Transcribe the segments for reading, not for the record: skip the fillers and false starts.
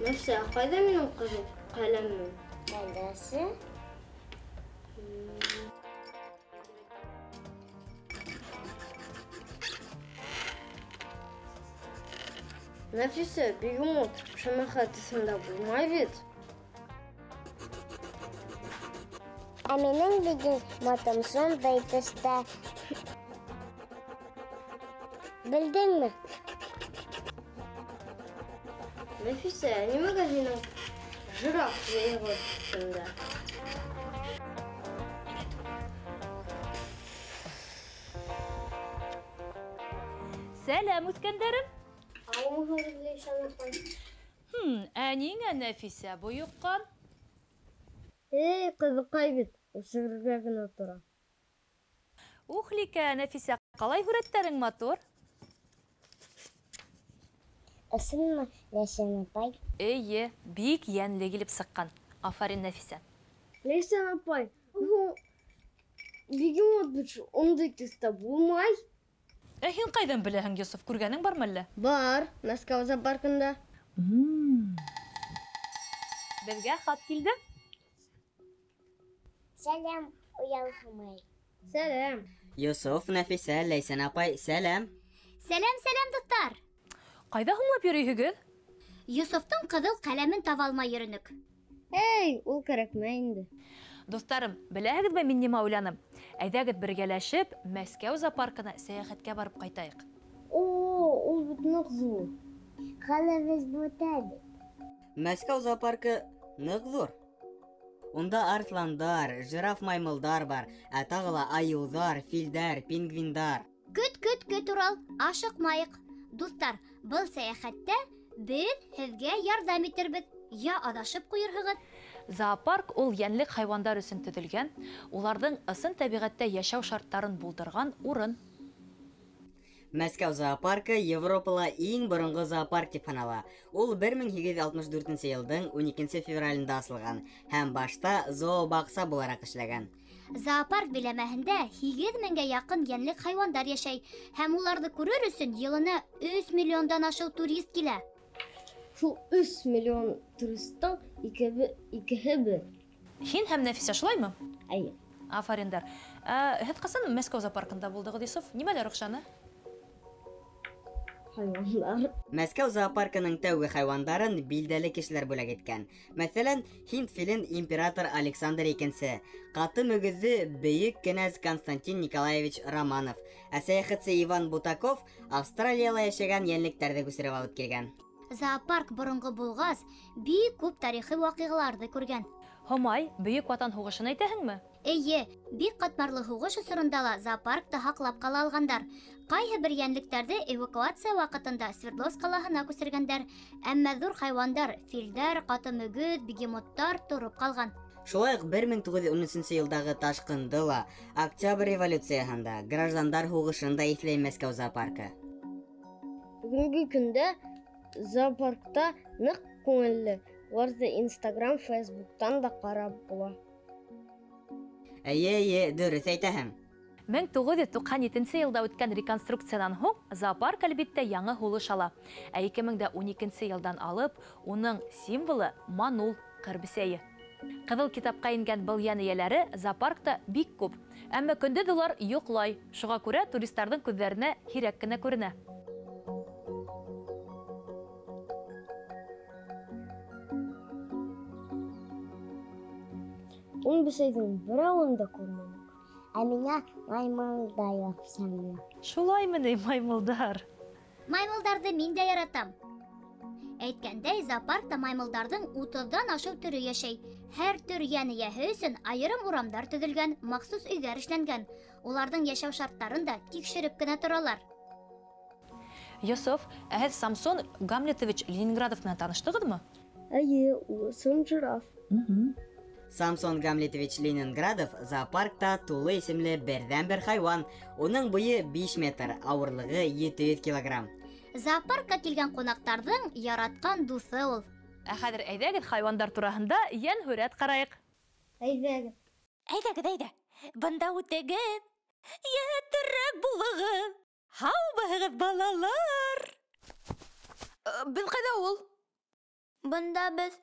Nefse, kayda benim kızıl kalemim? Neredesi? Nefise, bir umut şamahatısında bulmay bit. Benim bir gün motum sondaydı işte. Bildin mi? Nefise, ne magazinin jıraf zeygodusunda? Selam İskender'im. Ağımı hırlayışan yapay. Әнеңе Нәфисә бойыққан. Kızı kaybet. O sığırgakın otura. Ухлика, Нәфисә, қалай хүрәттәрең матур? Isınma Neşen apay. Әйе, бик йәнле килеп сыққан. Афарин Нәфисә. Neyse yapay. Bir umut onu da ikisi bulmay. Һин ҡайҙан беләһең, Йософ, күргәнең бармы әллә? Бар, Москва зоопаркында. Беҙгә хат килде. Selam uyalhamay. Selam. Yusuf, Nefise, Leysen apay, selam. Сәләм, дуҫтар. Ҡайҙа һуңлап йөрөйһөгөҙ? Йософтың ҡыҙыл ҡәләмен таба алмай йөрөнөк. Hey, ул кәрәкмәй инде. Дуҫтарым, беләһегеҙме мин нимә уйланым? Әйҙәгеҙ бергәләшеп, Мәскәү зоопаркына сәйәхәткә барып ҡайтайыҡ. Ул бит ныҡ ҙур. Қалыбыз бұтады. Мәскәү зоопаркы ныҡ ҙур. Унда артландар, жираф маймылдар бар, ә тағы ла айыуҙар, филдәр, пингвиндар. Көт, Урал, ашыҡмайыҡ. Дуҫтар, был сәйәхәттә беҙ һеҙгә ярҙам итербеҙ. Я аҙашып ҡуйырһығыҙ. Зоопарк ул йәнлек хайвандар өсөн төҙөлгән, уларҙың ысын тәбиғәттә йәшәү шарттарын булдырған урын. Мәскәү зоопаркы Европала иң боронғо зоопарк тип һанала. Ул 1864 йылдың 12 февралендә асылған һәм башта зообаҡса булараҡ эшләгән. Зоопарк биләмәһендә 8000-гә яҡын йәнлек хайвандар йәшәй, һәм уларҙы күрер өсөн йылына 3 миллиондан ашыу турист килә. Шул 3 миллион туристың икеһе бер. Һин һәм Нәфисә шулаймы? Әйе. Афариндар. Һеҙ ҡасан Мәскәү зоопаркында булдығыҙ, Йософ? Нимәләр оҡшаны? Хайвандар. Мәскәү зоопаркының тәүге хайвандарын билдәле кешеләр бүләк иткән. Мәҫәлән, һинд филин император Александр II, ҡаты мөгөҙҙө бейек кенәз Константин Николаевич Романов, ә сәйәхәтсе Иван Бутаков Австралияла йәшәгән йәнлектәрҙе күсереп алып килгән. Зоопарк боронғо булғас, бик күп тарихи ваҡиғаларҙы күргән. Һомай, Бөйөк Ватан һуғышын әйтәһеңме? Эйе, бик ҡатмарлы һуғыш осоронда ла зоопаркты һаҡлап ҡала алғандар. Ҡайһы бер йәнлектәрҙе эвакуация ваҡытында Свердловск ҡалаһына күсергәндәр, әммә ҙур хайвандар, филдәр, ҡаты мөгөҙ, бегемоттар тороп ҡалған. Шулай уҡ 1913 йылдағы ташҡынды ла, Октябрь революцияһында, граждандар һуғышын да иҫләй Мәскәү зоопаркы. Бүгенге көндә зоопаркта ныҡ күңелле. Уларҙы Instagram, Facebooktан да ҡарап була. Эйе, дөрөҫ әйтәһең. 1997 йылда үткән реконструкциянан һуң зоопарк әлбиттә яңы һулыш ала. Ә 2012 йылдан алып, уның символы Манул, ҡыр бесәйе. Ҡыҙыл китапҡа ингән был йән эйәләре зоопаркта бик күп. Әммә көндәҙ улар йоҡлай. Шуға күрә туристарҙың күҙҙәренә һирәк кенә күренә. Ун бесәйҙең берәүен дә күрмәнек. Ә миңә маймылдар яҡшаны. Шулаймы ни, маймылдар? Маймылдарҙы мин дә яратам. Әйткәндәй, зоопаркта маймылдарҙың 30-дан ашыу төрө йәшәй. Һәр төр йән эйәһе өсөн айырым урамдар төҙөлгән, махсус өйҙәр эшләнгән. Уларҙың йәшәү шарттарын да тикшереп кенә торалар. Йософ, һеҙ Самсон Гамлетович Ленинградов менән таныштығыҙмы? Әйе, ул ысын жираф. Самсон Гамлетович Ленинградов зоопаркта Тулы исемле берҙән-бер хайван. Уның буйы 5 метр, ауырлығы 700 килограмм. Зоопаркка килгән ҡунаҡтарҙың яратҡан дуҫы ул. Ә хәҙер әйҙәгеҙ хайвандар тураһында йән һүрәт ҡарайыҡ. Әйҙәгеҙ. Әйҙәгеҙ. Бында үтегеҙ. Йәттерәк булығыҙ. Һаубыһығыҙ, балалар. Беҙ ҡайҙа ул? Бында без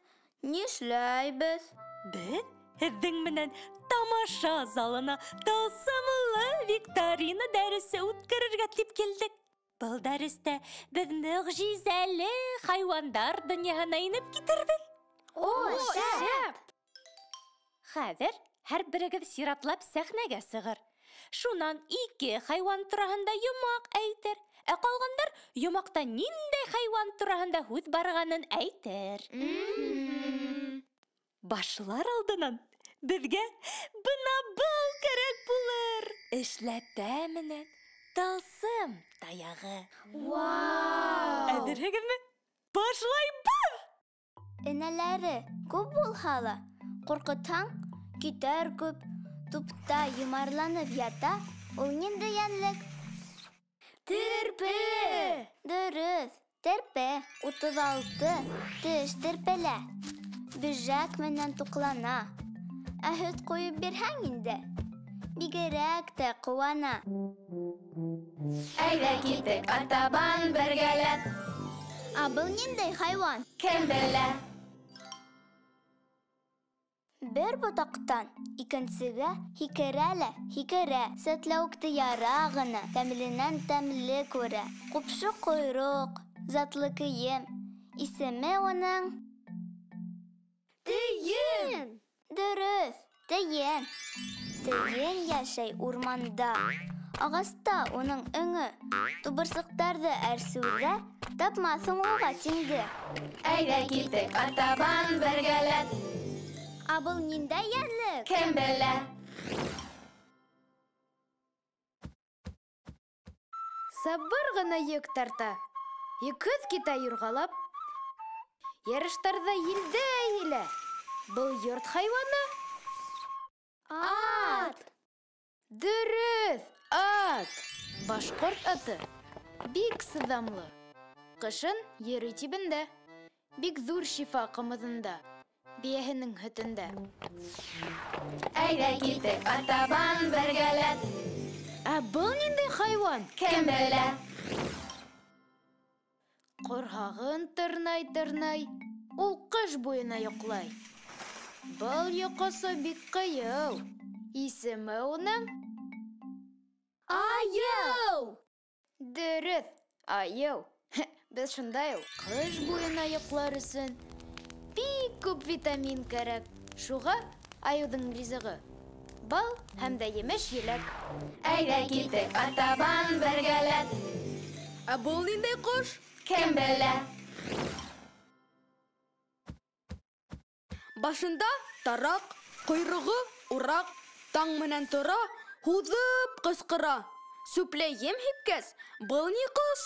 нишләйбез? Беҙ һеҙҙең менән тамаша залына тылсымлы викторина дәресе үткәрергә тип килдек. Был дәрестә беҙ мөғжизәле хайвандар донъяһына инеп китербеҙ. О, шәп! Хәҙер һәр берегеҙ сиратлап сәхнәгә сығыр. Шунан 2 хайван тураһында йомаҡ әйтер, ә ҡалғандар йомаҡта ниндәй хайван тураһында һүҙ барғанын әйтер. Башлар алдынан беҙгә бына был кәрәк булыр. Эшләпә менән тылсым таяғы. Әҙерһегеҙме? Башлайбыҙ! Энәләре күп булһа ла, ҡурҡытһаң, китәр күп. Тупта йомарланып ята, ул ниндәй йәнлек? Терпе! Дөрөҫ, терпе. 36 теш терпелә. Бөжәк менән туҡлана. Ә һөт ҡуйып бирһәң инде, бигерәк тә ҡыуана. Әйҙә китек, артабан бергәләп. Ә был ниндәй хайван? Кем белә? Бер ботаҡтан икенсегә һикерә лә һикерә. Сәтләүекте ярағына, тәмленән тәмле күрә. Ҡупшы ҡойроҡ, затлы кейем. Исеме уның? Тейен! Дөрөҫ, тейен. Тейен йәшәй урманда. Ағаста уның өңө. Тубырсыҡтарҙы әрсеүҙә тапмаҫың уға тиңге. Әйҙә китек, артабан бергәләп. Ә был ниндәй йәнлек? Кем белә? Сабыр ғына йөк тарта. Йөкһөҙ китә юрғалап. Ярыштарҙа елдә елә. Был йорт хайваны? Ат! Дөрөҫ, ат. Башҡорт аты. Бик сыҙамлы. Ҡышын йөрөй тибендә. Бик ҙур шифа ҡымыҙында. Бейәһенең һөтөндә. Әйҙә китек, артабан бергәләп. Ә был ниндәй хайван? Кем белә? Ҡорһағын тырнай-тырнай, ул ҡыш буйына йоҡлай. Был йоҡосо бик ҡыйыу. Исеме уның? Айыу! Дөрөҫ, айыу. Беҙ шундай ул. Ҡыш буйына йоҡлар өсөн бик күп витамин кәрәк. Шуға айыуҙың ризығы бал һәм дә емеш-еләк. Әйҙә китек, артабан бергәләп. Ә был ниндәй ҡош? Кем белә? Башында тараҡ, ҡойроғо ураҡ, таң менән тора, һуҙып ҡысҡыра. Сүпле ем һипкәс, был ни ҡош?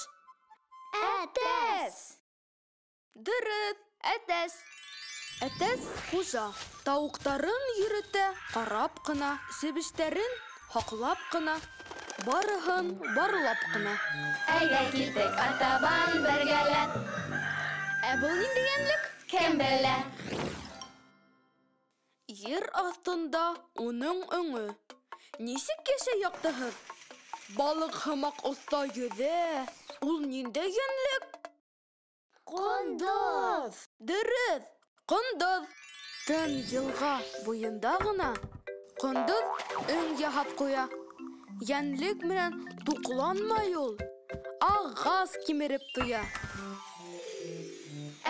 Әтәс! Дөрөҫ, әтәс. Әтәс хужа. Тауыҡтарын йөрөтә, ҡарап ҡына, себештәрен һаҡлап ҡына, барыһын барлап ҡына. Әйҙә китек, артабан бергәләп. Ә был ниндәй йәнлек? Кем белә? Ер аҫтында уның өңө. Нисек йәшәй яҡтыһыҙ? Балыҡ һымаҡ оҫта йөҙә. Ул ниндәй йәнлек? Ҡондоҙ! Дөрөҫ, ҡондоҙ. Тын йылға буйында ғына ҡондоҙ өң яһап ҡуя. Йәнлек менән туҡланмай ул. Ағас кимереп туя.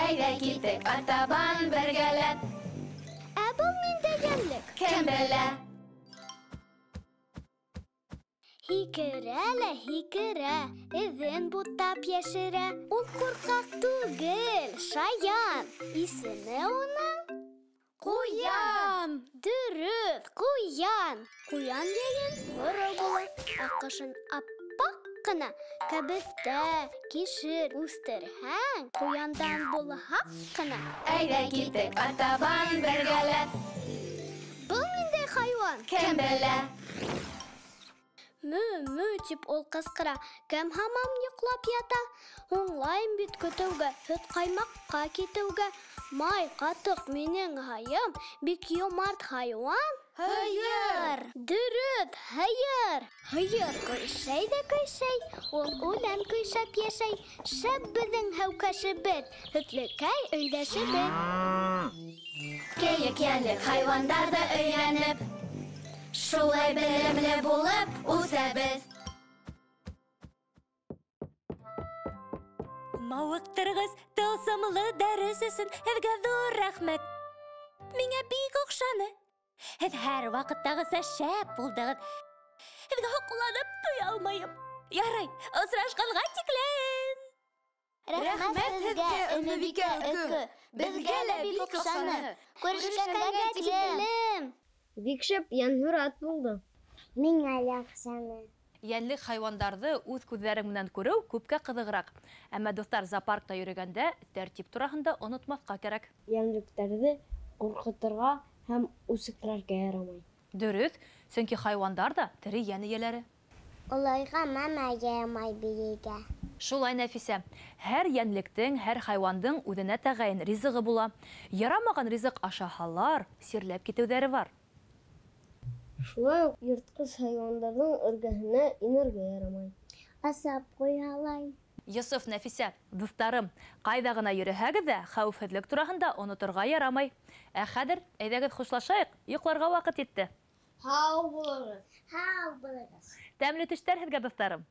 Әйҙә китек, артабан бергәләп. Ә был ниндәй йәнлек? Кем белә? Һикерә лә һикерә, эҙен бутап йәшерә. Ул ҡурҡаҡ түгел, шаян. Исеме уның? Ҡуян! Дөрөҫ, ҡуян. Ҡуян йәйен һоро була, ә ҡышын аппаҡ ҡына кәбеҫтә, кишер үҫтерһәң, ҡуяндан булһаҡ ҡына. Әйҙә китек, артабан бергәләп. Был ниндәй хайван? Кем белә? Мө тип ул ҡысҡыра. Кем һаман йоҡлап ята? Һуңлайым бит көтөүгә, һөт ҡаймаҡҡа китеүгә. Май ҡатыҡ минең һайым, бик йомарт хайуан. Һыйыр! Дөрөҫ, һыйыр. Һыйыр көйшәй ҙә көйшәй, ул үлән көйшәп йәшәй. Шәп беҙҙең һәүкәшебеҙ, һөтлөкәй өйҙәшебеҙ. Кейек йәнлек хайвандарҙы өйрәнеп, шулай белемле булып үҫәбеҙ. Мауыҡтырғыс тылсымлы дәрес өсөн һеҙгә ҙур рәхмәт. Миңә бик оҡшаны. Һеҙ һәр ваҡыттағыса шәп булдығыҙ. Һеҙгә һоҡланып туя алмайым. Ярай, осрашҡанға тиклем. Рәхмәт һеҙгә, Өмөбикә Өкө. Беҙгә лә бик оҡшаны. Күрешкәнгә тиклем. Бик шәп йәнһүрәт булды. Миңә лә оҡшаны. Йәнлек хайвандарҙы үҙ күҙҙәрең менән күреү күпкә ҡыҙығыраҡ. Әммә дуҫтар, зоопаркта йөрөгәндә тәртип тураһында онотмаҫҡа кәрәк. Йәнлектәрҙе ҡурҡытырға һәм үсектерергә ярамай. Дөрөҫ, сөнки хайвандар да тере йән эйәләре. Улайға мәмә ярамай бейегә. Шулай, Нәфисә, һәр йәнлектең, һәр хайвандың үҙенә тәғәйен ризығы була. Ярамаған ризыҡ ашаһалар, сирләп китеүҙәре бар. Шулай уҡ йыртҡыс хайвандарҙың эргәһенә инергә ярамай. Асап ҡуялай. Йософ, Нәфисә, дуҫтарым, ҡайҙа ғына йөрөһәгеҙ ҙә, хәүефһеҙлек тураһында оноторға ярамай. Ә хәҙер әйҙәгеҙ хушлашайыҡ, йоҡларға ваҡыт етте. Һау булығыҙ. Һау булығыҙ. Тәмле төштәр һеҙгә, дуҫтарым.